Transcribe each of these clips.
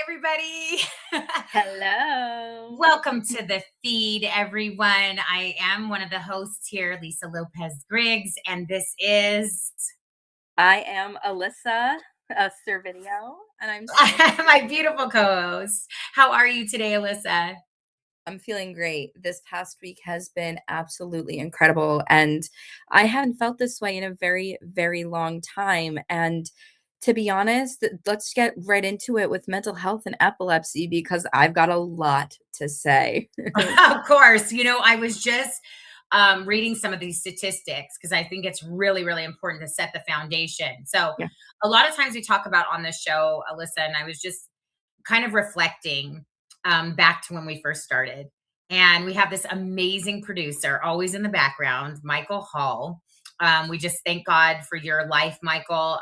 everybody. Hello. Welcome to the feed, everyone. I am one of the hosts here, Lisa Lopez Griggs, and this is I am Alyssa, Servideo, and my beautiful co-host. How are you today, Alyssa? I'm feeling great. This past week has been absolutely incredible, and I haven't felt this way in a very, very long time. And to be honest, let's get right into it with mental health and epilepsy because I've got a lot to say. Of course. I was just reading some of these statistics because I think it's really, really important to set the foundation. So, Yeah. a lot of times we talk about on this show, Alyssa, and I was just kind of reflecting back to when we first started. And we have this amazing producer always in the background, Michael Hall. We just thank God for your life, Michael.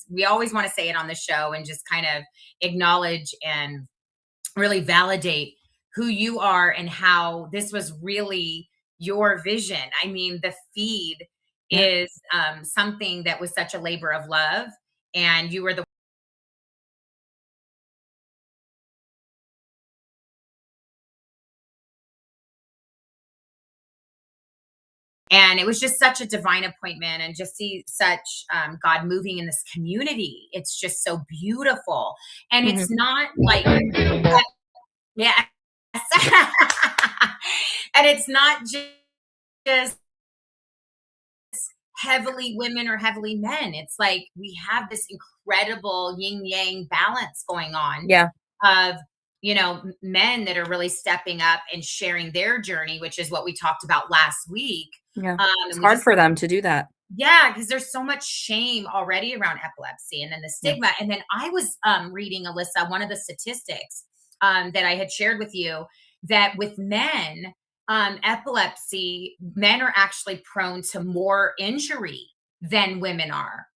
We always want to say it on the show and just kind of acknowledge and really validate who you are and how this was really your vision. I mean, the feed Yeah. is something that was such a labor of love, and you were the and it was just such a divine appointment and just see such God moving in this community. It's just so beautiful. And Mhm. it's not like, yeah. And it's not just heavily women or heavily men. It's like we have this incredible yin yang balance going on Yeah. of, men that are really stepping up and sharing their journey, which is what we talked about last week. Yeah. It's And we hard just for them to do that. Yeah, because there's so much shame already around epilepsy and then the Yeah. stigma. And then I was reading, Alyssa, one of the statistics that I had shared with you that with men, epilepsy, men are actually prone to more injury than women are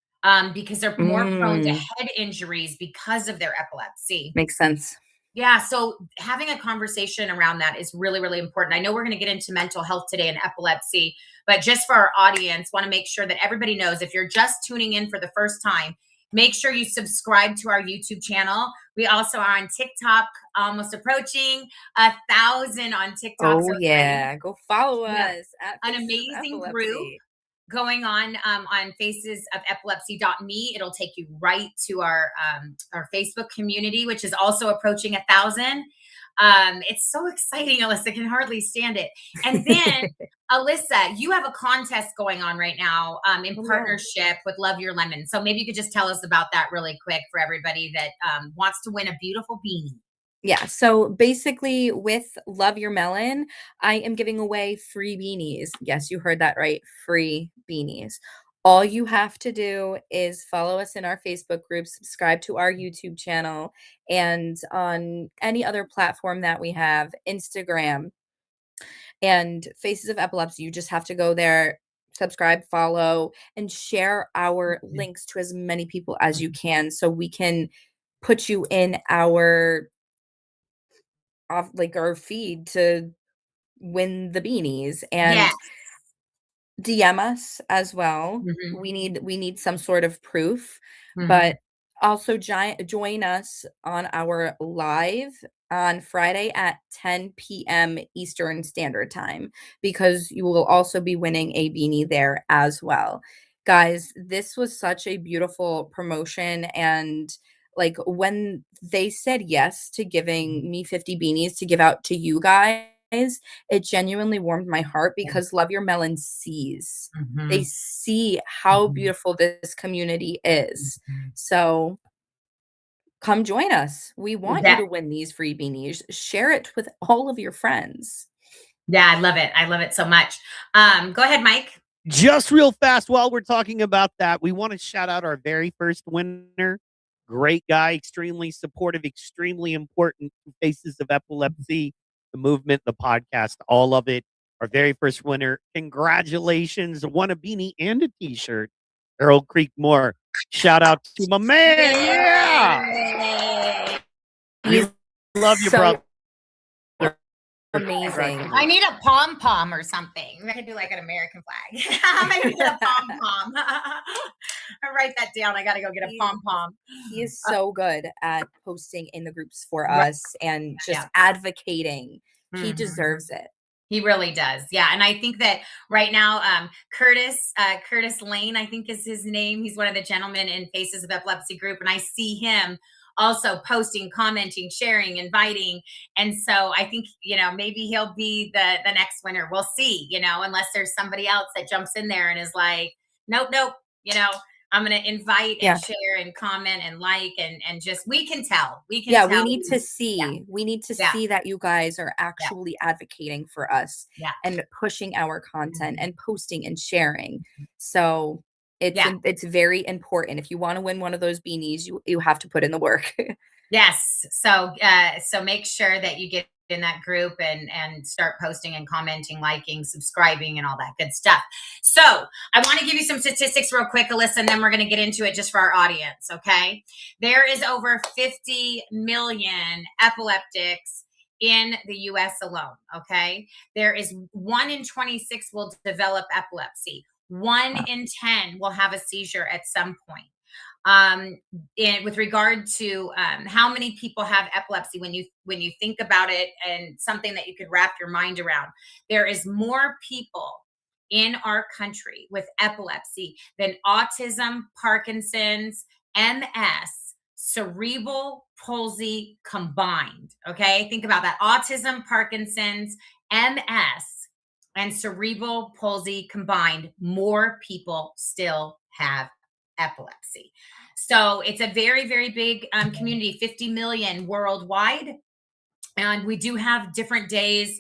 because they're more prone to Mm, head injuries because of their epilepsy. makes sense. Yeah, so having a conversation around that is really, really important. I know we're going to get into mental health today and epilepsy, but just for our audience, want to make sure that everybody knows if you're just tuning in for the first time, make sure you subscribe to our YouTube channel. We also are on TikTok, almost approaching 1,000 on TikTok. Oh So exciting. yeah, go follow Yeah, us at an Faces of amazing group Epilepsy. going on facesofepilepsy.me. It'll take you right to our Facebook community, which is also approaching 1,000. It's so exciting, Alyssa. I can hardly stand it. And then, Alyssa, you have a contest going on right now in Oh yeah. partnership with Love Your Lemon. So maybe you could just tell us about that really quick for everybody that wants to win a beautiful beanie. Yeah, so basically with Love Your Melon, I am giving away free beanies. Yes, you heard that right, free beanies. All you have to do is follow us in our Facebook group, subscribe to our YouTube channel, and on any other platform that we have, Instagram and Faces of Epilepsy, you just have to go there, subscribe, follow, and share our links to as many people as you can so we can put you in our off like our feed to win the beanies Yes. and DM us as well. Hmm. We need some sort of proof, Hmm. but also join us on our live on Friday at 10 p.m. Eastern Standard Time because you will also be winning a beanie there as well. Guys, this was such a beautiful promotion and like when they said yes to giving me 50 beanies to give out to you guys, it genuinely warmed my heart because Love Your Melon sees. They Hmm. see how beautiful this community is. So come join us. We want you That to win these free beanies. Share it with all of your friends. Yeah, I love it. I love it so much. Go ahead, Mike. Just real fast while we're talking about that, we want to shout out our very first winner. Great guy, extremely supportive, extremely important to Faces of Epilepsy, the movement, the podcast, all of it. Our very first winner. Congratulations. Won a beanie and a t-shirt. Earl Creekmore. Shout out to my man. Yeah. Yay. We He's love you, so brother. amazing. I need a pom pom or something. I could do like an American flag. I'm gonna get a pom pom. I write that down. I gotta go get a pom pom. He is so good at posting in the groups for Right. us and just Yeah. advocating. He Mhm. deserves it. He really does. Yeah. And I think that right now, Curtis Lane, I think is his name. He's one of the gentlemen in Faces of Epilepsy group. And I see him also posting, commenting, sharing, inviting. And so I think, maybe he'll be the next winner. We'll see, unless there's somebody else that jumps in there and is like, nope, I'm going to invite and Yeah. share and comment and like, and just, we can tell. We tell. need to see. We need to Yeah. see that you guys are actually advocating for us Yeah. and pushing our content Mhm. and posting and sharing. So Yeah. it's very important. If you want to win one of those beanies, you have to put in the work. Yes. So make sure that you get in that group and start posting and commenting, liking, subscribing, and all that good stuff. So I want to give you some statistics real quick, Alyssa, and then we're going to get into it just for our audience. Okay. There is over 50 million epileptics in the US alone. Okay. There is 1 in 26 will develop epilepsy. 1 in 10 will have a seizure at some point. With regard to how many people have epilepsy, when you think about it, and something that you could wrap your mind around, there is more people in our country with epilepsy than autism, Parkinson's, MS, cerebral palsy combined. Okay, think about that: autism, Parkinson's, MS, and cerebral palsy combined. More people still have epilepsy. So it's a very, very big community, 50 million worldwide. And we do have different days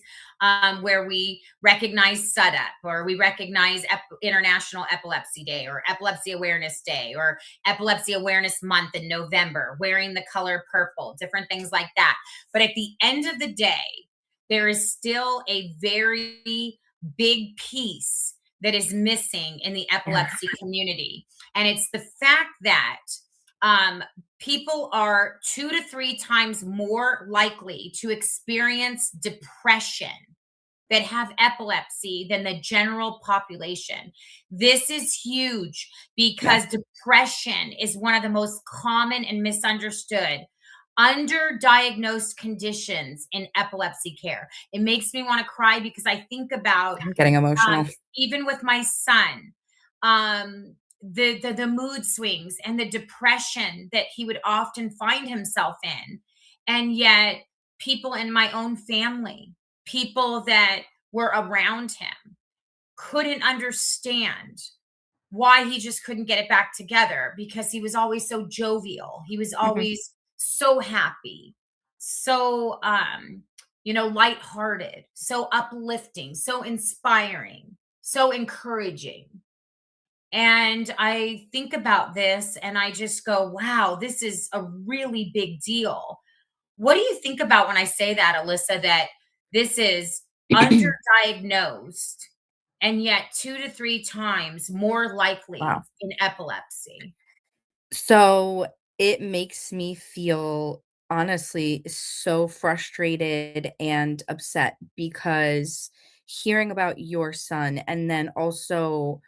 where we recognize SUDEP, or we recognize International Epilepsy Day, or Epilepsy Awareness Day, or Epilepsy Awareness Month in November, wearing the color purple, different things like that. But at the end of the day, there is still a very big piece that is missing in the epilepsy community. And it's the fact that people are 2 to 3 times more likely to experience depression that have epilepsy than the general population. This is huge because depression is one of the most common and misunderstood underdiagnosed conditions in epilepsy care. It makes me want to cry because I think about I'm getting emotional. even with my son, the mood swings and the depression that he would often find himself in. And yet people in my own family, people that were around him, couldn't understand why he just couldn't get it back together, because he was always so jovial. He was always so happy, so lighthearted, so uplifting, so inspiring, so encouraging. And I think about this and I just go, wow, this is a really big deal. What do you think about when I say that, Alyssa, that this is underdiagnosed and yet 2 to 3 times more likely Wow. in epilepsy? So it makes me feel honestly so frustrated and upset, because hearing about your son and then also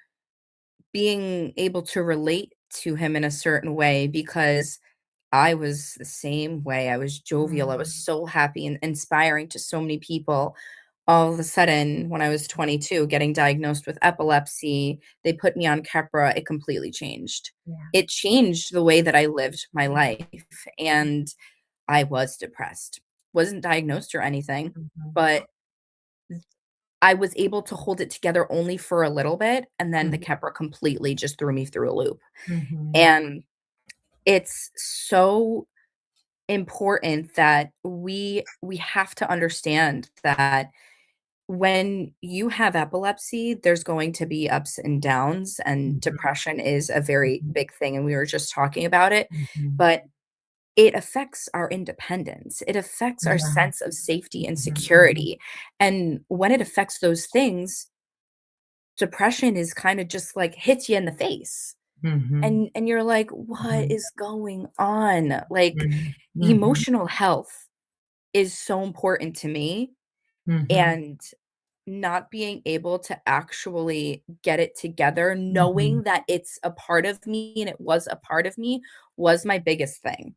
being able to relate to him in a certain way, because I was the same way. I was jovial. I was Mhm. so happy and inspiring to so many people. All of a sudden, when I was 22, getting diagnosed with epilepsy, they put me on Keppra. It completely changed. Yeah. It changed the way that I lived my life. And I was depressed. Wasn't diagnosed or anything, Mhm. but I was able to hold it together only for a little bit. And then the Mhm. Keppra completely just threw me through a loop. Mhm. And it's so important that we have to understand that when you have epilepsy, there's going to be ups and downs, and Mhm. depression is a very big thing, and we were just talking about it, Mhm. but it affects our independence. It affects our Yeah. sense of safety and Mhm. security. And when it affects those things, depression is kind of just like hits you in the face. Mhm. And you're like, what Mhm. is going on? Like, Mhm. Mhm. emotional health is so important to me. Mhm. and not being able to actually get it together, knowing that it's a part of me and it was a part of me, was my biggest thing.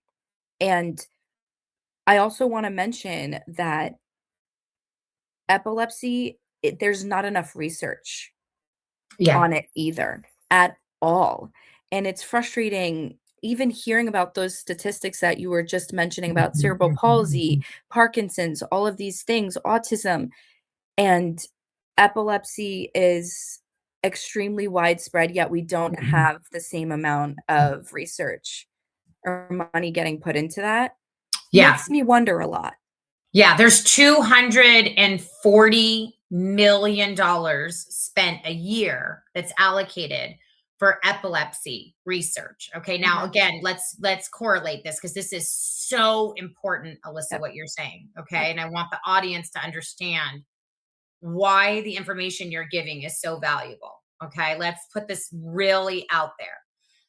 And I also wanna mention that epilepsy, there's not enough research Yeah. on it either, at all. And it's frustrating even hearing about those statistics that you were just mentioning about Mhm, cerebral mhm, palsy, mhm. Parkinson's, all of these things, autism, and epilepsy is extremely widespread, yet we don't Mhm. have the same amount of research or money getting put into that. Yeah. Makes me wonder a lot. Yeah, there's $240 million spent a year that's allocated for epilepsy research. Okay, now Mhm. again, let's correlate this because this is so important, Alyssa, Yep, what you're saying. yep. Okay, and I want the audience to understand why the information you're giving is so valuable. Okay, let's put this really out there.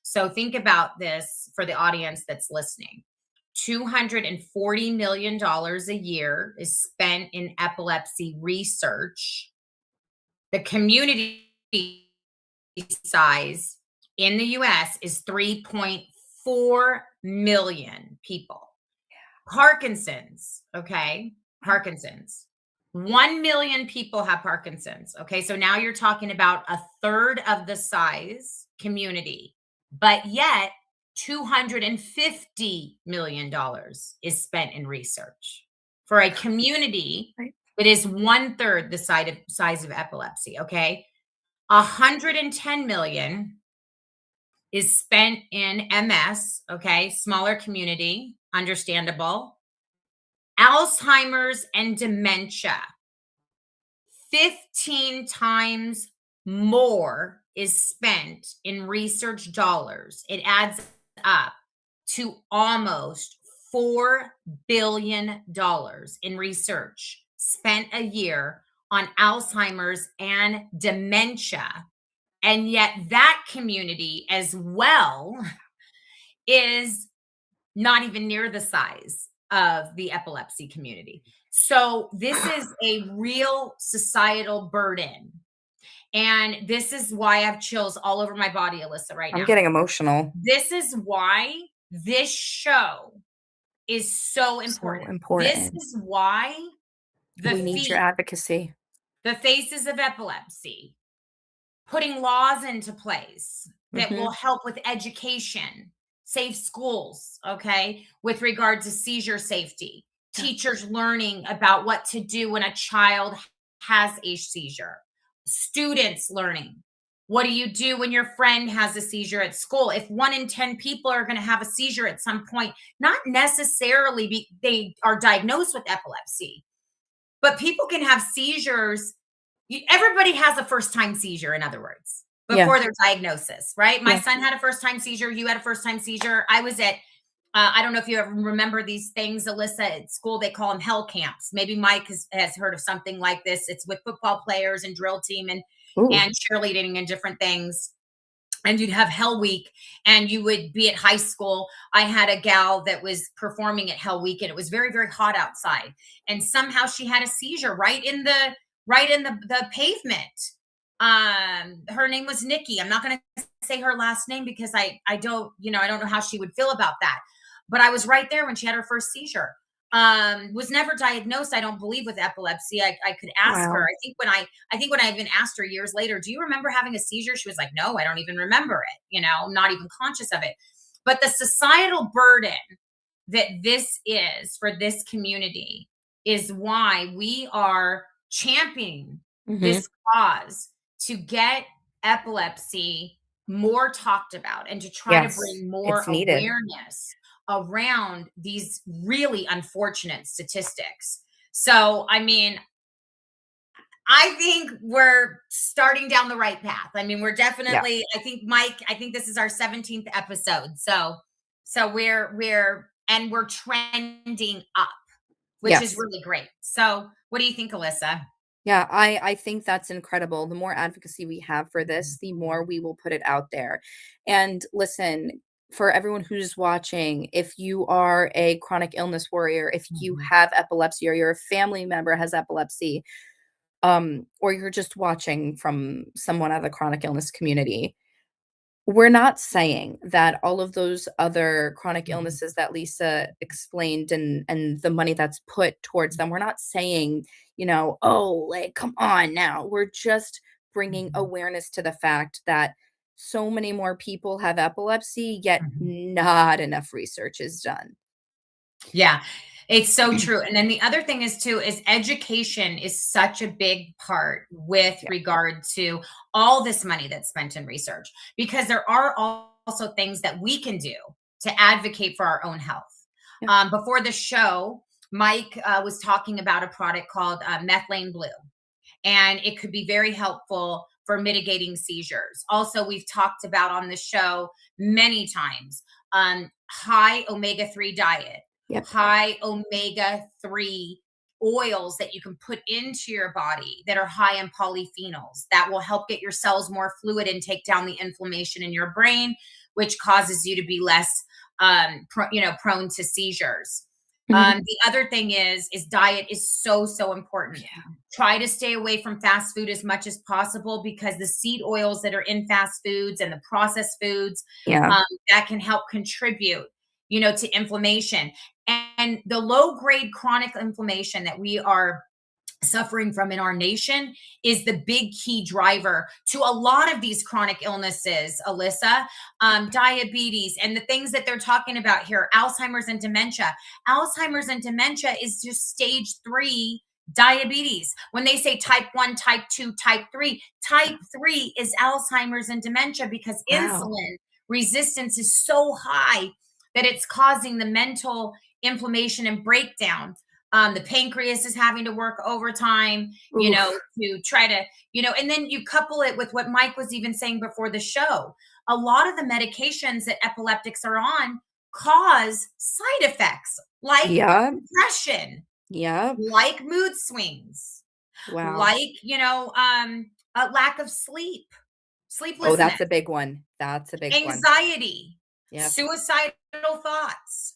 So think about this for the audience that's listening. $240 million a year is spent in epilepsy research. The community size in the US is 3.4 million people. Parkinson's, okay? Wow. Parkinson's. 1 million people have Parkinson's. Okay. So now you're talking about a third of the size community, but yet $250 million is spent in research for a community Right. that is one third the size of epilepsy. Okay. 110 million is spent in MS. Okay. Smaller community, understandable. Alzheimer's and dementia, 15 times more is spent in research dollars. It adds up to almost $4 billion in research spent a year on Alzheimer's and dementia. And yet, that community as well is not even near the size of the epilepsy community. So this is a real societal burden. And this is why I have chills all over my body, Alyssa, right I'm now. getting emotional. This is why this show is so So important. This important. is why the We need your feet, advocacy. the faces of epilepsy, putting laws into place that will Mhm. help with education, safe schools, okay, with regard to seizure safety, Yeah. teachers learning about what to do when a child has a seizure, students learning. What do you do when your friend has a seizure at school? If 1 in 10 people are going to have a seizure at some point, not necessarily they are diagnosed with epilepsy, but people can have seizures. Everybody has a first time seizure, in other words, Yeah, before their diagnosis, right? My yeah. son had a first time seizure. You had a first time seizure. I was at, I don't know if you ever remember these things, Alyssa, at school, they call them hell camps. Maybe Mike has heard of something like this. It's with football players and drill team Ooh. and cheerleading and different things, and you'd have Hell Week and you would be at high school. I had a gal that was performing at Hell Week and it was very, very hot outside. And somehow she had a seizure right in the pavement. Her name was Nikki. I'm not gonna say her last name because I don't, I don't know how she would feel about that. But I was right there when she had her first seizure. Was never diagnosed, I don't believe, with epilepsy. I could ask her. Wow. I think when I even asked her years later, do you remember having a seizure? She was like, no, I don't even remember it, not even conscious of it. But the societal burden that this is for this community is why we are championing Mhm. this cause to get epilepsy more talked about and to try to Yes, bring more it's needed. awareness around these really unfortunate statistics. So, I mean, I think we're starting down the right path. I mean, we're Yeah. definitely, I think Mike, I think this is our 17th episode. So we're trending up, which is Yes. really great. So, what do you think, Alyssa? Yeah, I think that's incredible. The more advocacy we have for this, the more we will put it out there. And listen, for everyone who's watching, if you are a chronic illness warrior, if you Mhm. have epilepsy or your family member has epilepsy, or you're just watching from someone out of the chronic illness community, we're not saying that all of those other chronic Mhm. illnesses that Lisa explained and the money that's put towards them, we're not saying, "Oh, like, come on now." We're just bringing Mhm. awareness to the fact that so many more people have epilepsy, yet Mhm. not enough research is done. Yeah, it's so true. And then the other thing is too is education is such a big part with Yeah, regard to all this money that's spent in research, because there are also things that we can do to advocate for our own health. yeah, Before the show, Mike was talking about a product called methylene blue, and it could be very helpful for mitigating seizures. Also, we've talked about on the show many times, high omega-3 diet, yep, high omega-3 oils that you can put into your body that are high in polyphenols that will help get your cells more fluid and take down the inflammation in your brain, which causes you to be less prone to seizures. mhm, The other thing is diet is so important. yeah, Try to stay away from fast food as much as possible, because the seed oils that are in fast foods and the processed foods, yeah, that can help contribute, to inflammation. And the low grade chronic inflammation that we are suffering from in our nation is the big key driver to a lot of these chronic illnesses, Alyssa. Diabetes and the things that they're talking about here, Alzheimer's and dementia. Alzheimer's and dementia is just stage 3 diabetes. When they say type 1, type 2, type 3 is Alzheimer's and dementia, because wow, insulin resistance is so high that it's causing the mental inflammation and breakdown. The pancreas is having to work overtime, oof, to try to, and then you couple it with what Mike was even saying before the show. A lot of the medications that epileptics are on cause side effects like yeah, depression, yeah, like mood swings, wow. like, a lack of sleep, Oh, sleeplessness, that's a big one. That's a big one. anxiety, Yep, suicidal thoughts,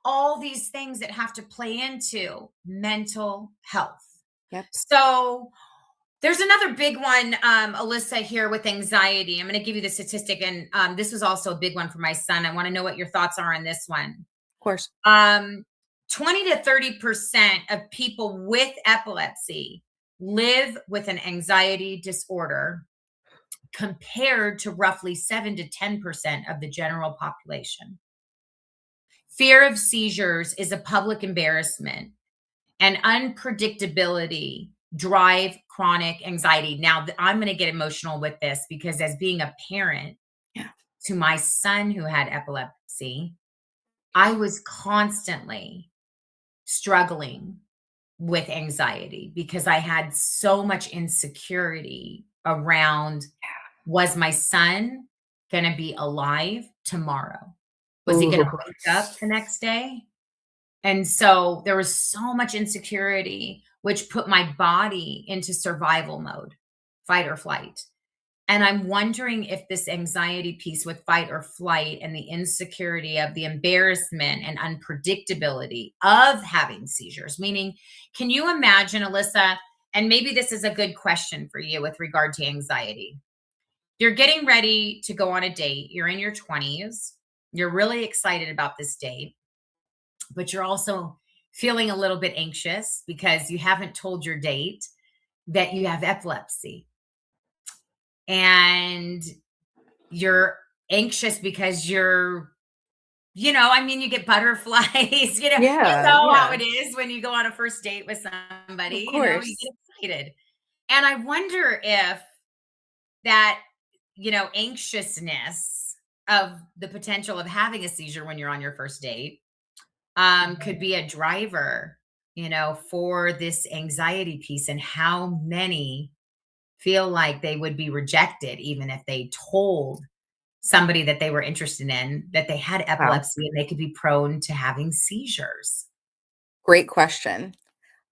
all these things that have to play into mental health. yep, So there's another big one, Alyssa, here with anxiety. I'm going to give you the statistic, and this was also a big one for my son. I want to know what your thoughts are on this one. of course. Um, 20 to 30% of people with epilepsy live with an anxiety disorder, compared to roughly 7 to 10% of the general population. Fear of seizures is a public embarrassment, and unpredictability drive chronic anxiety. Now, I'm going to get emotional with this, because as being a parent Yeah. to my son who had epilepsy, I was constantly struggling with anxiety, because I had so much insecurity around, was my son going to be alive tomorrow? Was he going to Ooh, wake up the next day? And so there was so much insecurity, which put my body into survival mode, fight or flight. And I'm wondering if this anxiety piece with fight or flight and the insecurity of the embarrassment and unpredictability of having seizures, meaning, can you imagine, Alyssa? And maybe this is a good question for you with regard to anxiety. You're getting ready to go on a date, you're in your 20s, you're really excited about this date, but you're also feeling a little bit anxious because you haven't told your date that you have epilepsy. And you're anxious because I mean, you get butterflies, you yeah, know how yeah, it is when you go on a first date with of somebody, you course. get excited. And I wonder if that, anxiousness of the potential of having a seizure when you're on your first date, could be a driver, for this anxiety piece, and how many feel like they would be rejected even if they told somebody that they were interested in that they had Wow. epilepsy and they could be prone to having seizures. Great question.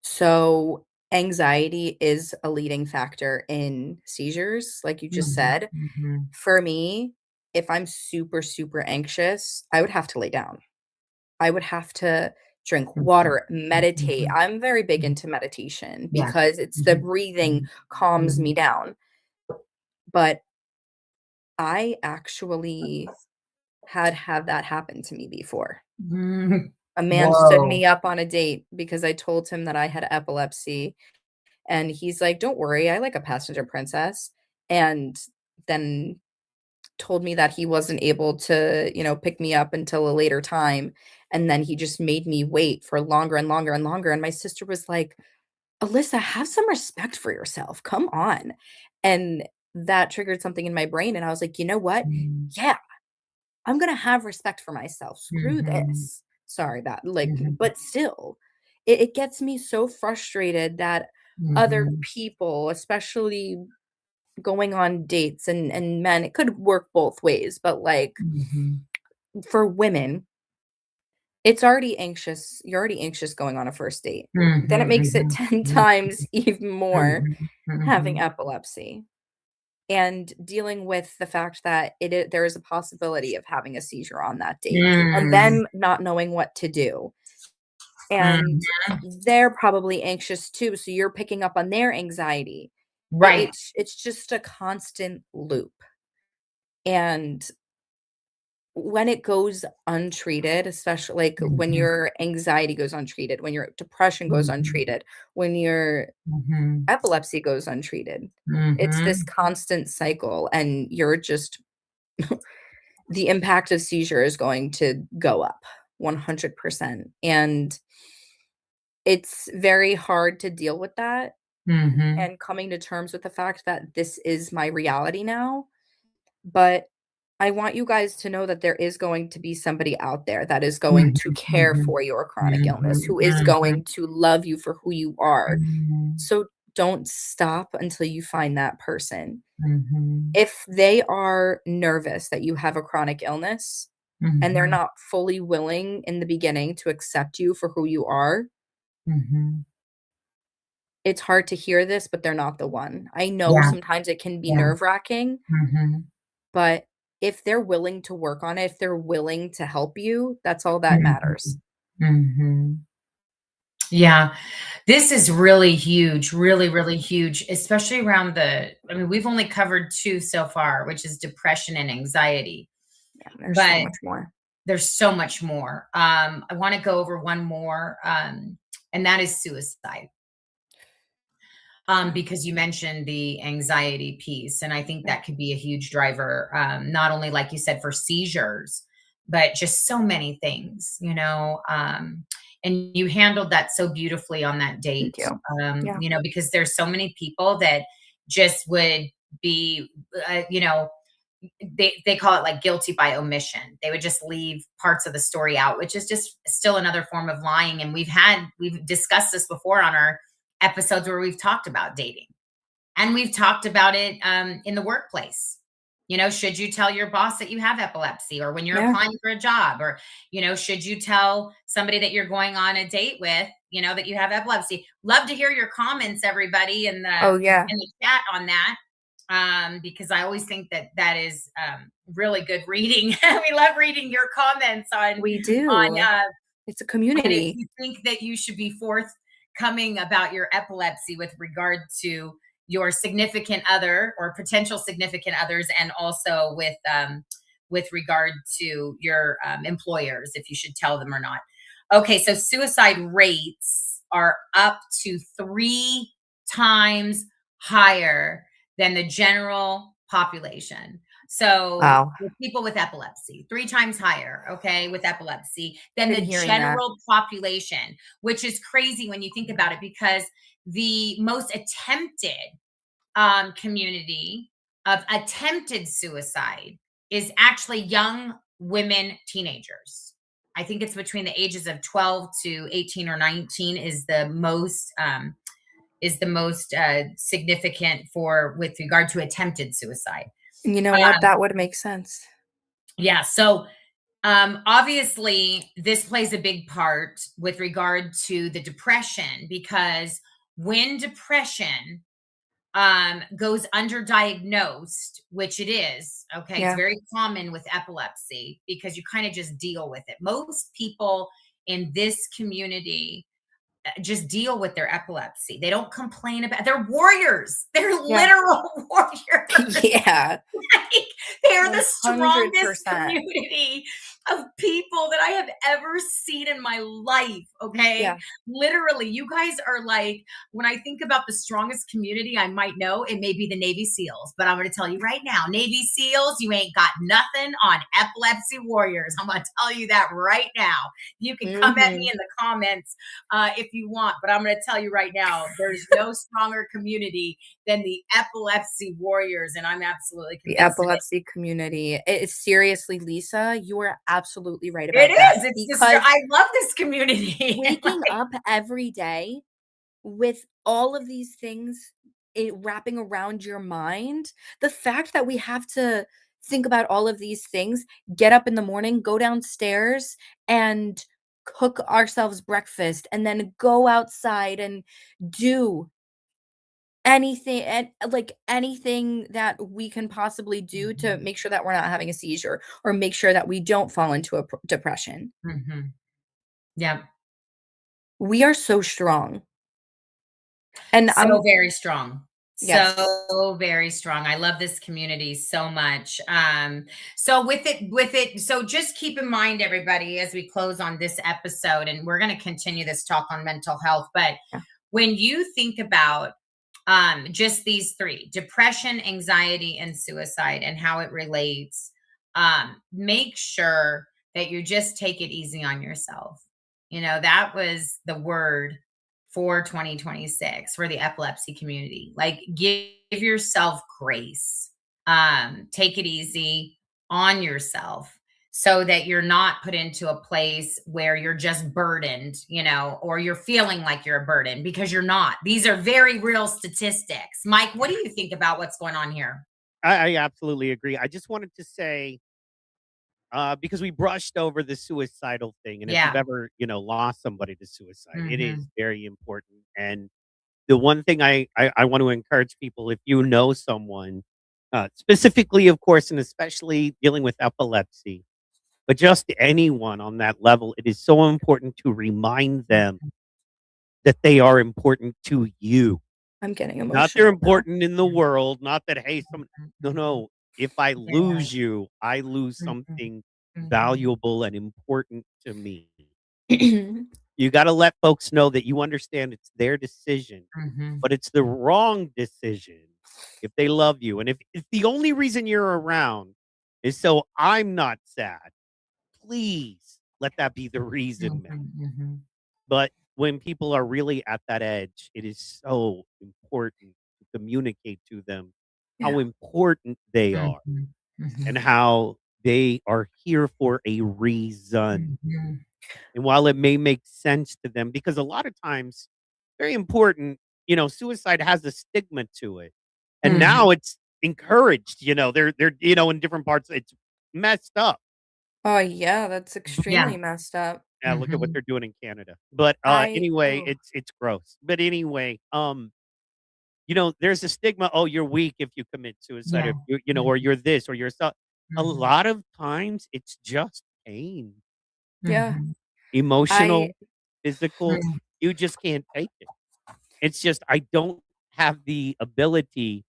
So, anxiety is a leading factor in seizures, like you just Mhm, said. mhm, For me, if I'm super, super anxious, I would have to lay down. I would have to drink water, meditate. Mhm. I'm very big Mhm. into meditation Yeah. because it's the Mhm. breathing Mhm. calms me Mhm. down. But I actually had that happen to me before. Mhm. A man stood Whoa. me up on a date because I told him that I had epilepsy, and he's like, "Don't worry, I like a passenger princess." And then told me that he wasn't able to, pick me up until a later time, and then he just made me wait for longer and longer and longer, and my sister was like, "Alyssa, have some respect for yourself, come on." And that triggered something in my brain, and I was like, "You know what? Mhm. Yeah, I'm gonna have respect for myself. Screw Mhm. this." Sorry that Mhm. but still, it gets me so frustrated that other Mhm. people, especially going on dates and men, it could work both ways, but, like, Mhm. for women, it's already anxious you're already anxious going on a first date. Then it Mhm. makes it Mhm. 10 Mhm. times even more Mhm. having Mhm. epilepsy and dealing with the fact that there is a possibility of having a seizure on that date, and Mm. them not knowing what to do, and Mhm. they're probably anxious too, so you're picking up on their anxiety. Right. It's just a constant loop, and when it goes untreated, especially, like, when Mhm. your anxiety goes untreated, when your depression goes Mhm. untreated, when your Mhm. epilepsy goes untreated, it's this Mhm. constant cycle, and you're just the impact of seizure is going to go up 100%, and it's very hard to deal with that, Mhm. and coming to terms with the fact that this is my reality now. But I want you guys to know that there is going to be somebody out there that is going Mhm. to care Mhm. for your chronic illness, Mhm. who is Mhm. going to love you for who you are. Mhm. So don't stop until you find that person. Mhm. If they are nervous that you have a chronic illness and they're Mhm. not fully willing in the beginning to accept you for who you are, Mhm. it's hard to hear this, but they're not the one. I know Yeah. sometimes it can be Yeah. nerve-wracking, Mhm. but if they're willing to work on it, if they're willing to help you, that's all that matters. Mhm. Mhm. Yeah. This is really huge, really, really huge, especially around I mean, we've only covered 2 so far, which is depression and anxiety, Yeah, there's so but much more. there's so much more. I wanna go over one more, and that is suicide. Yeah, Because you mentioned the anxiety piece, and I think yeah. that could be a huge driver, not only, like you said, for seizures, but just so many things, and you handled that so beautifully on that Thank date, you. Yeah. because there's so many people that just would be, they call it like guilty by omission. They would just leave parts of the story out, which is just still another form of lying. And we've discussed this before on our episodes where we've talked about dating, and we've talked about it in the workplace. Should you tell your boss that you have epilepsy, or when you're Yeah. applying for a job, or should you tell somebody that you're going on a date with, that you have epilepsy? Love to hear your comments, everybody, in the Oh, yeah. chat on that, because I always think that that is really good reading. We love reading your comments We on do. It's a and if community. you think that you should be forthcoming about your epilepsy with regard to your significant other or potential significant others, and also with regard to your employers, if you should tell them or not. Okay, so suicide rates are up to 3 times higher than the general population. So Wow. with people with epilepsy, 3 times higher, okay, with epilepsy than Been the hearing that. general population, which is crazy when you think about it, because the most attempted community of attempted suicide is actually young women, teenagers. I think it's between the ages of 12 to 18 or 19 is the most significant for with regard to attempted suicide. You know what? Um, That would make sense. yeah, so obviously, this plays a big part with regard to the depression, because when depression goes underdiagnosed, which it is. Okay. It's Yeah. very common with epilepsy because you kind of just deal with it. Most people in this community just deal with their epilepsy. They don't complain about they're warriors. They're Yeah. literal warriors. Yeah. Like, they're the strongest 100%. community of people that I have ever seen in my life. Okay. Yeah. Literally, you guys are like, when I think about the strongest community I might know, it may be the Navy SEALs. But I'm going to tell you right now, Navy SEALs, you ain't got nothing on epilepsy warriors. I'm going to tell you that right now. You can come at me Mhm. in the comments if you want, but I'm going to tell you right now, there's no stronger community than the epilepsy warriors, and I'm absolutely The convinced of it. epilepsy community. It's seriously, Lisa, you are absolutely right It about that is. It's just because I love this community. waking Like, up every day with all of these things wrapping around your mind, the fact that we have to think about all of these things, get up in the morning, go downstairs and cook ourselves breakfast, and then go outside and do anything and like anything that we can possibly do to mhm, make sure that we're not having a seizure or make sure that we don't fall into a depression. mhm. Yeah. We are so strong. And So very strong. yes. So very strong. I love this community so much. So with it, so just keep in mind, everybody, as we close on this episode, and we're going to continue this talk on mental health, but Yeah. when you think about just these three: depression, anxiety, and suicide, and how it relates, make sure that you just take it easy on yourself. That was the word for 2026 for the epilepsy community. Like, give yourself grace. Take it easy on yourself so that you're not put into a place where you're just burdened, or you're feeling like you're a burden, because you're not. These are very real statistics. Mike, what do you think about what's going on here? I absolutely agree. I just wanted to say, because we brushed over the suicidal thing, and if you've Yeah. ever, lost somebody to suicide, it is Hmm. very important. And the one thing I want to encourage people, if you know someone, specifically, of course, and especially dealing with epilepsy, but just anyone on that level, it is so important to remind them that they are important to you. I'm getting Not they're emotional now. important in the world, not that, hey, no, no. If I Yeah. lose you, I lose Hmm. something Hmm. valuable and important to me. You gotta let folks know that you understand it's their decision, Hmm. but it's the wrong decision if they love you. And if the only reason you're around is so I'm not sad, please let that be the reason, man. Hmm. But when people are really at that edge, it is so important to communicate to them how Yeah. important they are Hmm. and Hmm. how they are here for a reason. Hmm. And while it may make sense to them, because a lot of times, very important, suicide has a stigma to it. And Hmm. now it's encouraged, they're in different parts. It's messed up. Oh, yeah, that's Yeah. extremely messed up. Yeah, look at what Hmm. they're doing in Canada. But I anyway, oh, it's gross. But anyway, there's a stigma, oh, you're weak if you commit suicide, Yeah. if or you're this or you're so a Mhm. lot of times it's just pain. yeah. Mhm. I Emotional, physical, Mhm. you just can't take it. It's just I don't have the ability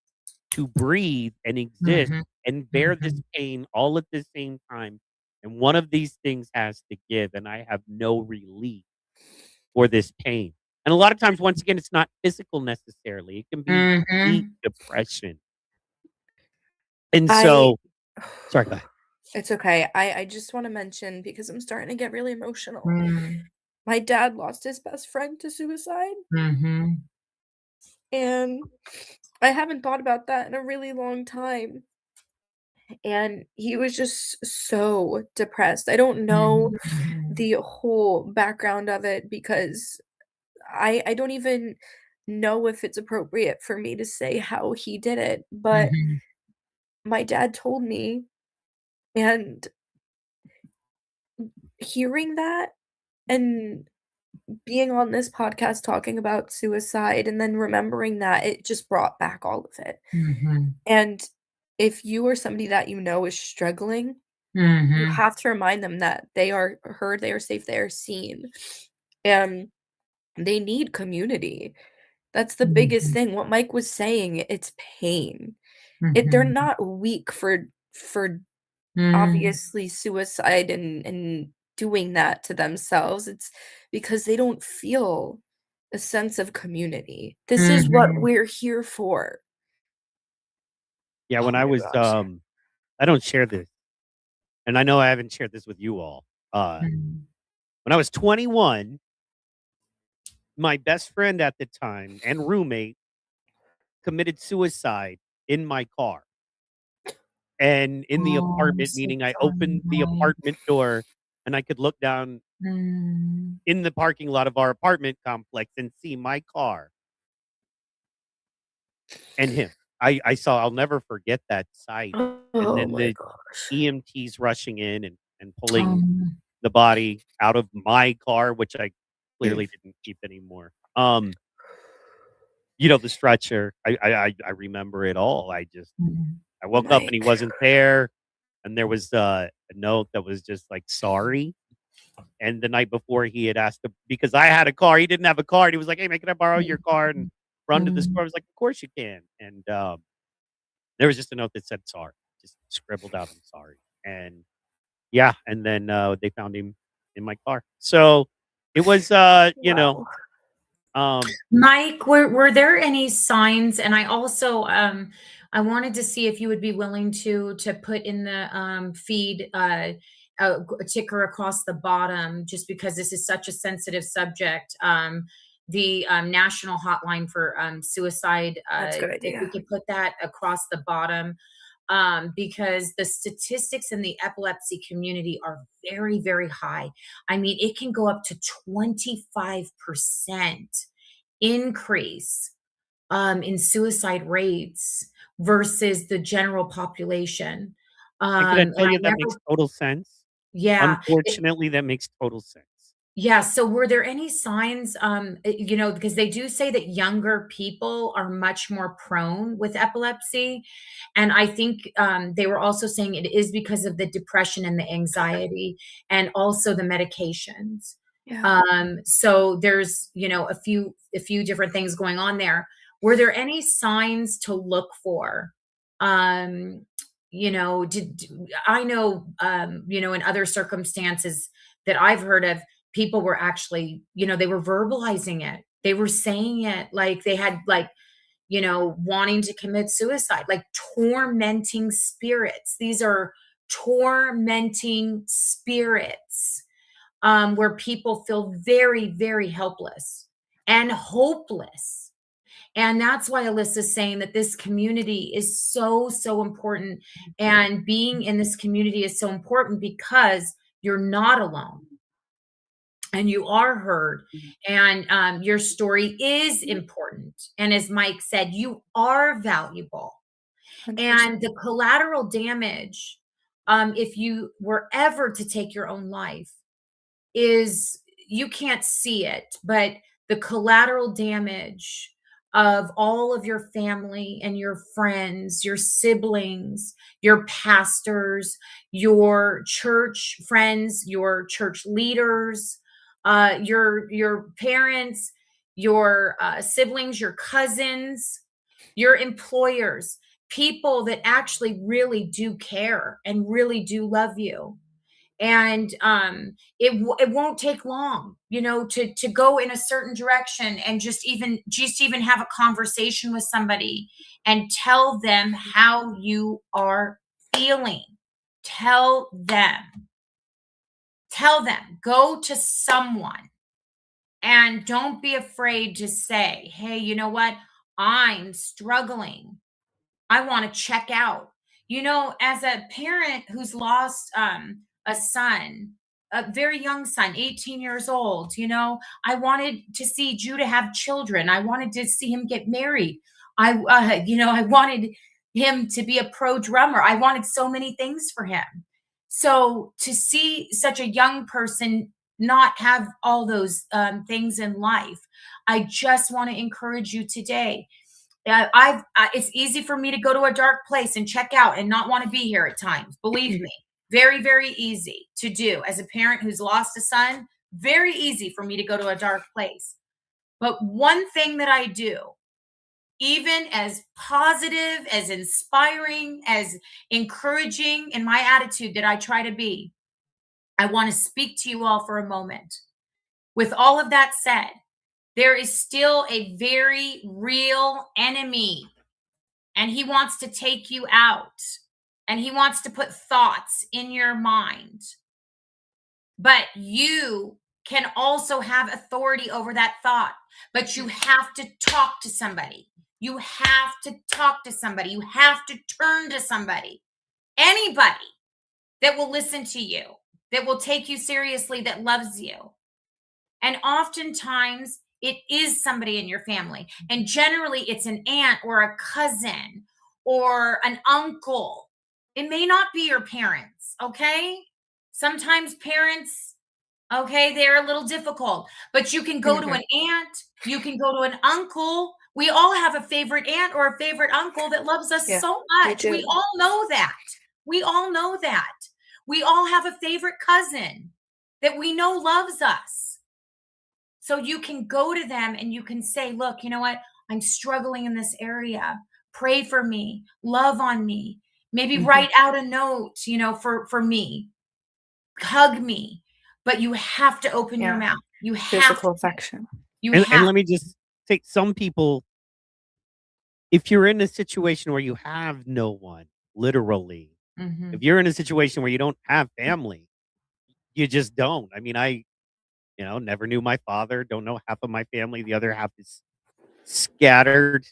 to breathe and exist Mhm. and bear this Mhm. pain all at the same time, and one of these things has to give, and I have no relief for this pain. And a lot of times, once again, it's not physical necessarily. It can be deep Mhm. depression. And I so sorry, go ahead. it's okay. I just wanna mention because I'm starting to get really emotional. Mhm. My dad lost his best friend to suicide, Mhm. and I haven't thought about that in a really long time, and he was just so depressed. I don't know Mhm. Mhm. the whole background of it because I don't even know if it's appropriate for me to say how he did it, but Mhm. my dad told me, and hearing that and being on this podcast talking about suicide and then remembering that, it just brought back all of it. Mhm. And if you or somebody that you know is struggling, you Mhm. have to remind them that they are heard, they are safe, they are seen, and they need community. That's the biggest Mhm. thing. What Mike was saying, it's pain. They're Mhm. not weak for Mhm. obviously suicide and doing that to themselves. It's because they don't feel a sense of community. This is what Mhm. we're here for. Yeah, Oh when I my was, gosh. I don't share this, and I know I haven't shared this with you all. Mhm. When I was 21, my best friend at the time and roommate committed suicide in my car and in the Oh, I'm apartment, so meaning I sorry, opened the Mike. apartment door and I could look down Mm. in the parking lot of our apartment complex and see my car and him. I saw I'll never forget that sight. And Oh then my the gosh. EMTs rushing in and pulling Um, the body out of my car, which I Mm, clearly didn't keep anymore. The stretcher, I remember it all. mhm. I woke up and he Mike. wasn't there, and there was, a note that was just like, "Sorry." And the night before, he had asked him because I had a car, he didn't have a car, and he was like, "Hey, man, can I borrow your Mm, car and run to the Mm. store?" I was like, "Of course you can." And, there was just a note that said, "Sorry," just scribbled out, "I'm sorry." And yeah, and then, they found him in my car. So, it was, wow. um Mike, were there any signs? And I also I wanted to see if you would be willing to put in the feed a ticker across the bottom, just because this is such a sensitive subject. The national hotline for suicide. That's a good If we idea. could put that across the bottom, because the statistics in the epilepsy community are very, very high. I mean, it can go up to 25% increase in suicide rates versus the general population. and could I And tell I you that makes never, total sense? yeah, Unfortunately, that makes total sense. yeah. So, were there any signs, because they do say that younger people are much more prone with epilepsy. And I think they were also saying it is because of the depression and the anxiety and also the medications. Yeah. So there's, a few different things going on there. Were there any signs to look for? Um, I know, in other circumstances that I've heard of, people were actually, they were verbalizing it. They were saying it like they had like, wanting to commit suicide, like tormenting spirits. These are tormenting spirits, where people feel very, very helpless and hopeless. And that's why Alyssa's saying that this community is so, so important. And being in this community is so important because you're not alone and you are heard, and your story is important. And as Mike said, you are valuable. And 100%. the collateral damage, if you were ever to take your own life, is you can't see it, but the collateral damage of all of your family and your friends, your siblings, your pastors, your church friends, your church leaders, your parents, your siblings, your cousins, your employers, people that actually really do care and really do love you. And it won't take long, to go in a certain direction and just even have a conversation with somebody and tell them how you are feeling. Tell them, go to someone, and don't be afraid to say, hey, you know what, I'm struggling, I want to check out. As a parent who's lost a son, a very young son, 18 years old, I wanted to see Judah have children. I wanted to see him get married. I wanted him to be a pro drummer. I wanted so many things for him. So to see such a young person not have all those things in life. I just want to encourage you today. It's easy for me to go to a dark place and check out and not want to be here at times. Believe me, very, very easy to do. As a parent who's lost a son, very easy for me to go to a dark place. But one thing that I do, even as positive, as inspiring, as encouraging in my attitude that I try to be, I want to speak to you all for a moment. With all of that said, there is still a very real enemy, and he wants to take you out, and he wants to put thoughts in your mind. But you can also have authority over that thought, but you have to talk to somebody. You have to talk to somebody. You have to turn to somebody. Anybody that will listen to you, that will take you seriously, that loves you. And oftentimes it is somebody in your family. And generally it's an aunt or a cousin or an uncle. It may not be your parents, okay? Sometimes parents, okay, they're a little difficult, but you can go to an aunt, you can go to an uncle. We all have a favorite aunt or a favorite uncle that loves us so much. We all know that. We all know that. We all have a favorite cousin that we know loves us. So you can go to them and you can say, look, you know what? I'm struggling in this area. Pray for me. Love on me. Maybe write out a note, for me. Hug me. But you have to open your mouth. You have physical affection. And let me just take some people, if you're in a situation where you have no one, literally, if you're in a situation where you don't have family, you just don't. I mean, I never knew my father, don't know half of my family, the other half is scattered.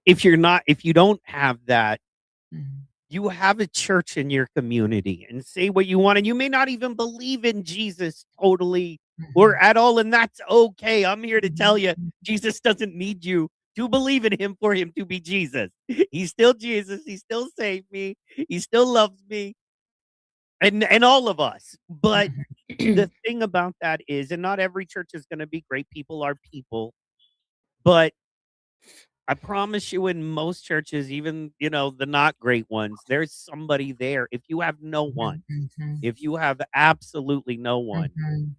If you don't have that, you have a church in your community, and say what you want, and you may not even believe in Jesus totally or at all, and that's okay. I'm here to tell you, Jesus doesn't need you to believe in him for him to be Jesus. He's still Jesus. He still saved me. He still loves me. And all of us. But the thing about that is, and not every church is going to be great. People are people. But I promise you, in most churches, even, the not great ones, there's somebody there. If you have no one, if you have absolutely no one,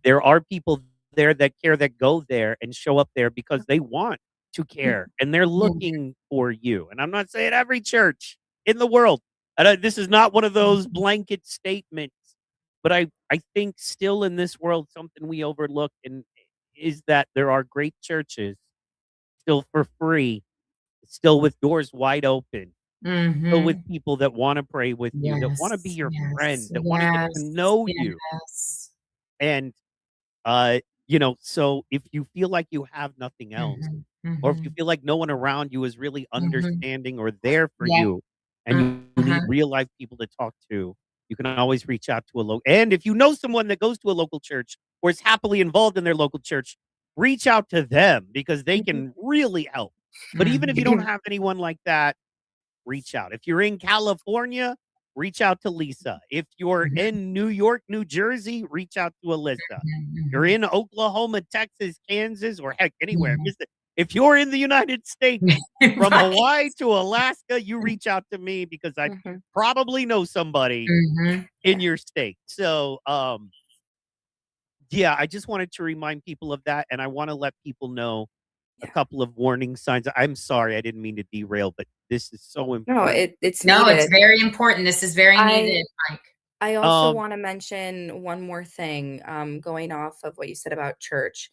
there are people there that care, that go there and show up there because they want to care and they're looking for you. And I'm not saying every church in the world. This is not one of those blanket statements, but I think still in this world, something we overlook is that there are great churches still for free, still with doors wide open, still with people that wanna pray with you, that wanna be Yes, your friend, yes, that wanna get to yes, know you. yes. And, so if you feel like you have nothing else, or if you feel like no one around you is really understanding or there for Yeah. you, and you need real life people to talk to, you can always reach out to a local. And if you know someone that goes to a local church or is happily involved in their local church, reach out to them because they can really help. But even if you don't have anyone like that, reach out. If you're in California, reach out to Lisa. If you're in New York, New Jersey, reach out to Alyssa. You're in Oklahoma, Texas, Kansas, or heck, anywhere. If you're in the United States, from Right. Hawaii to Alaska, you reach out to me because I probably know somebody in your state. So, yeah, I just wanted to remind people of that, and I want to let people know a couple of warning signs. I'm sorry, I didn't mean to derail, but this is so No, important. it's No, it's needed. very important. This is very needed, Mike. I also Um, want to mention one more thing, going off of what you said about church.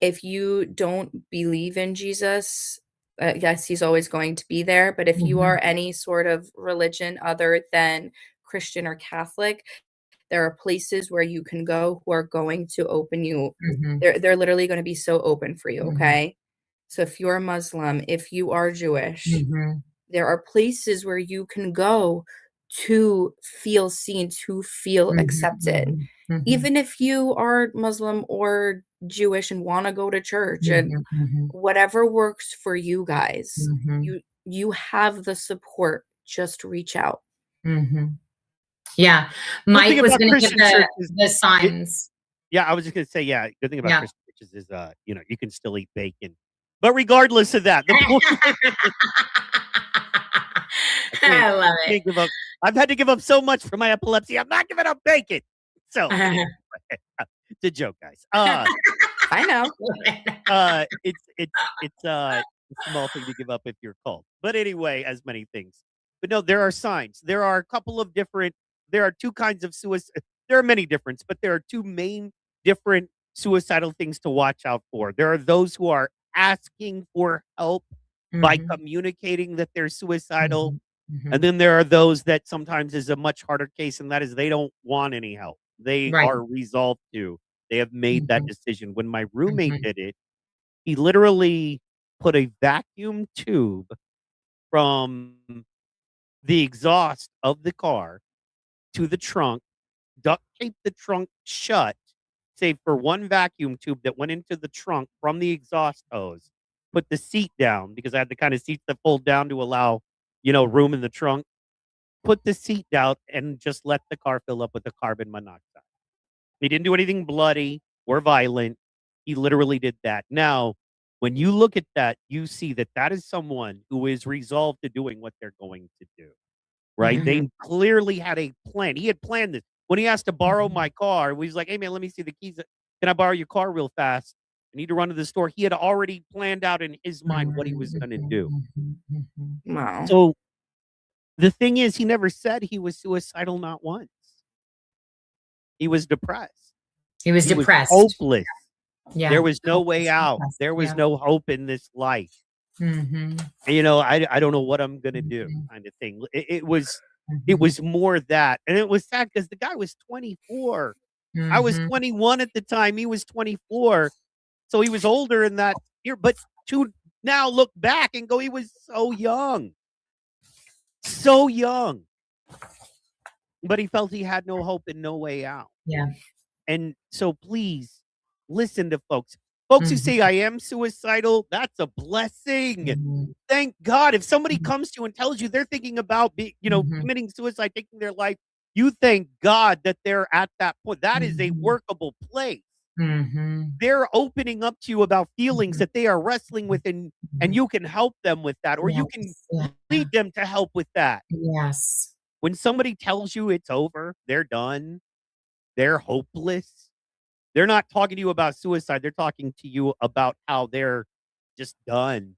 If you don't believe in Jesus, yes, he's always going to be there. But if you are any sort of religion other than Christian or Catholic, there are places where you can go who are going to open you. They're literally going to be so open for you. Okay. So if you're Muslim, if you are Jewish, there are places where you can go to feel seen, to feel accepted. Even if you are Muslim or Jewish and wanna go to church and whatever works for you guys, you have the support, just reach out. Yeah. Good thing Mike was about gonna give Christian churches, the it, signs. yeah, I was just gonna say, yeah, good thing about Yeah. Christian churches is, you can still eat bacon. But regardless of that, the point I can't I love I it. can't give up. I've had to give up so much for my epilepsy. I'm not giving up bacon. So anyway, it's a joke, guys. I know. It's a small thing to give up if you're called. But anyway, as many things. But no, there are signs. There are a couple of different. There are two kinds of suicide. There are many different, but there are two main different suicidal things to watch out for. There are those who are asking for help by Mhm, communicating that they're suicidal, mhm, and mhm. then there are those that sometimes is a much harder case, and that is they don't want any help. They Right. are resolved to. They have made that Mhm, decision. When my roommate mhm, did it, he literally put a vacuum tube from the exhaust of the car to the trunk, duct taped the trunk shut, save for one vacuum tube that went into the trunk from the exhaust hose, put the seat down because I had the kind of seats that fold down to allow, room in the trunk, put the seat down and just let the car fill up with the carbon monoxide. He didn't do anything bloody or violent. He literally did that. Now, when you look at that, you see that that is someone who is resolved to doing what they're going to do, right? mhm, They clearly had a plan. He had planned this. When he asked to borrow mhm, my car, he was like, "Hey man, let me see the keys. Can I borrow your car real fast? I need to run to the store." He had already planned out in his mind what he was mhm, going to do. mhm, mhm. Wow. So the thing is, he never said he was suicidal, not once. He was depressed. He was He was depressed. hopeless. There Yeah, was no way hopeless, out. depressed. There was Yeah. no hope in this life. Mhm, And, I don't know what I'm gonna do mhm, kind of thing. It was mhm, more that, and it was sad because the guy was 24. I was mhm. 21 at the time. He was 24, so he was older in that year. But to now look back and go, he was so young. But he felt he had no hope and no way out. Yeah. And so please listen to folks. Folks who say Mhm, I am suicidal, that's a blessing. mhm, Thank God. If somebody mhm, comes to you and tells you they're thinking about mhm, committing suicide, taking their life, you thank God that they're at that point. That is a mhm, workable place. mhm, They're opening up to you about feelings mhm, that they are wrestling with, and mhm. you can help them with that, or you can Yes, yeah, lead them to help with that. yes. When somebody tells you it's over, they're done, they're hopeless, they're not talking to you about suicide, they're talking to you about how they're just done.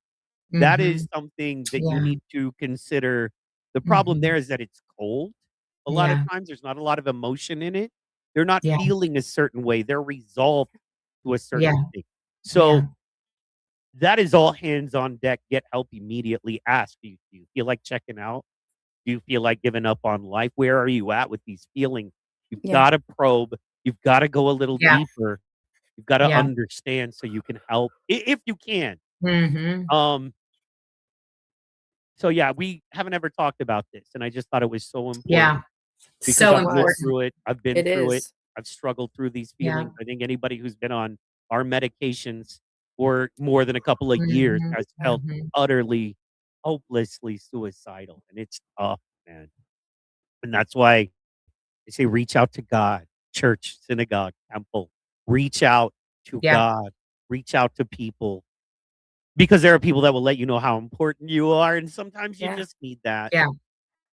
That is Mhm. something that you Yeah, need to consider. The problem mhm. there is that it's cold. A lot of Yeah, times, there's not a lot of emotion in it. They're not yeah, feeling a certain way, they're resolved to a yeah, certain thing. So, yeah. that is all hands on deck, get help immediately, ask, "Do you feel like checking out? Do you feel like giving up on life? Where are you at with these feelings?" You've Yeah. gotta probe, you've gotta go a little Yeah, deeper. You've gotta yeah. understand so you can help if you can. Mhm. Um, so yeah, we haven't ever talked about this, and I just thought it was so Yeah, important because so It I've lived was. important. through it, I've been It through it, is. I've struggled through these Yeah. feelings. I think anybody who's been on our medications for more than a couple of years Mhm, has felt mhm. utterly, hopelessly suicidal, and it's tough, man. And that's why they say reach out to God, church, synagogue, temple. Reach out to Yeah, God, reach out to people because there are people that will let you know how important you are, and sometimes you Yeah. just need that. yeah,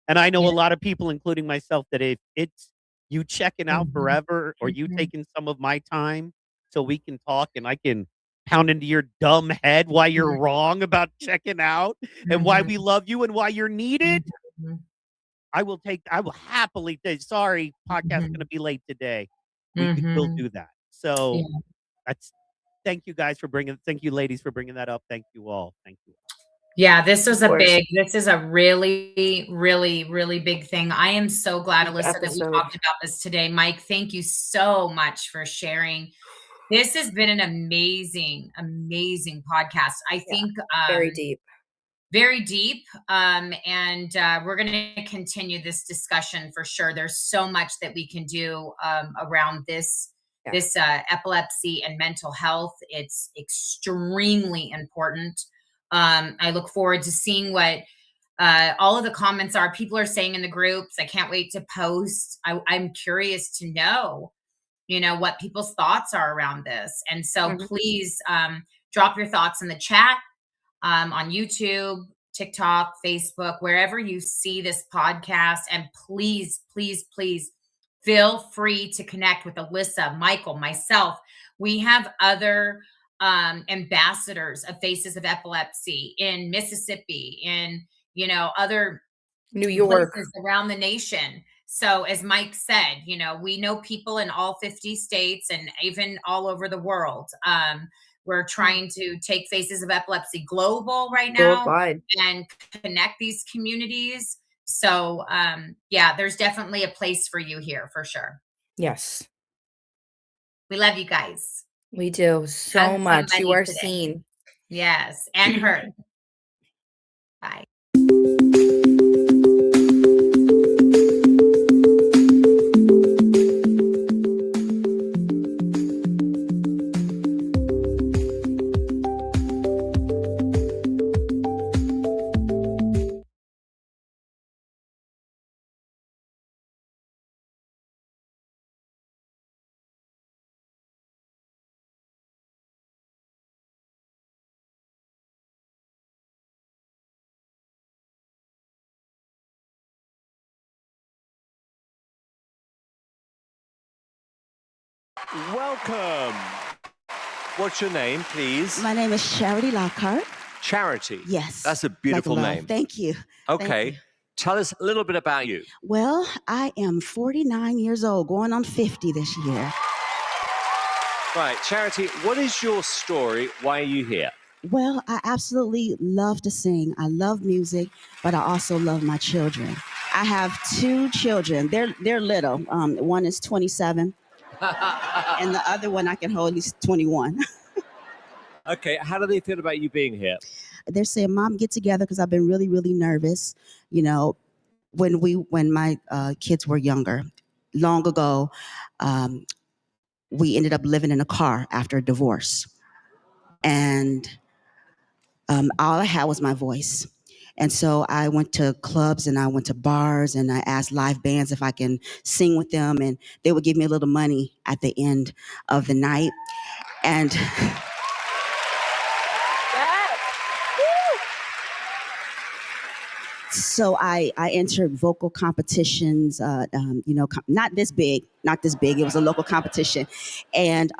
And I know yeah. a lot of people, including myself, that if it's you checking out Mhm, forever or you mhm, taking some of my time so we can talk and I can pound into your dumb head why you're mhm, wrong about checking out and why mhm, we love you and why you're needed, mhm, I will happily say, sorry, podcast mhm, gonna be late today. We'll mhm. do that. So Yeah. that's thank you ladies for bringing that up. Thank you all. Thank you. Yeah, Of course. this is a really, really, really big thing. I am so glad, Big Alyssa, that we episode. talked about this today. Mike, thank you so much for sharing. This has been an amazing, amazing podcast. I Yeah. think Very deep. very deep. And we're going to continue this discussion for sure. There's so much that we can do around Yeah. this epilepsy and mental health. It's extremely important. I look forward to seeing what all of the comments are, people are saying in the groups, I can't wait to post. I'm curious to know, what people's thoughts are around this. And so please drop your thoughts in the chat, on YouTube, TikTok, Facebook, wherever you see this podcast. And please, please, please feel free to connect with Alyssa, Michael, myself. We have other ambassadors of Faces of Epilepsy in Mississippi, in, other New York, places around the nation. So as Mike said, we know people in all 50 states and even all over the world. We're trying to take Faces of Epilepsy global right now worldwide, and connect these communities. So yeah, there's definitely a place for you here for sure. yes, We love you guys. we do so Hug much. You somebody are today. seen. Yes, and heard. Bye. Welcome. What's your name, please? My name is Charity Lockhart. Charity. Yes. That's a beautiful like love. name. Thank you. Okay. Thank you. Tell us a little bit about you. Well, I am 49 years old, going on 50 this year. Right, Charity, what is your story? Why are you here? Well, I absolutely love to sing. I love music, but I also love my children. I have 2 children. They're little. One is 27, and the other one I can hold, he's 21. Okay, how do they feel about you being here? They're saying, "Mom, get together," because I've been really, really nervous. When my kids were younger, long ago, we ended up living in a car after a divorce, and all I had was my voice. And so I went to clubs and I went to bars and I asked live bands if I can sing with them, and they would give me a little money at the end of the night. And so I entered vocal competitions, not this big. It was a local competition. And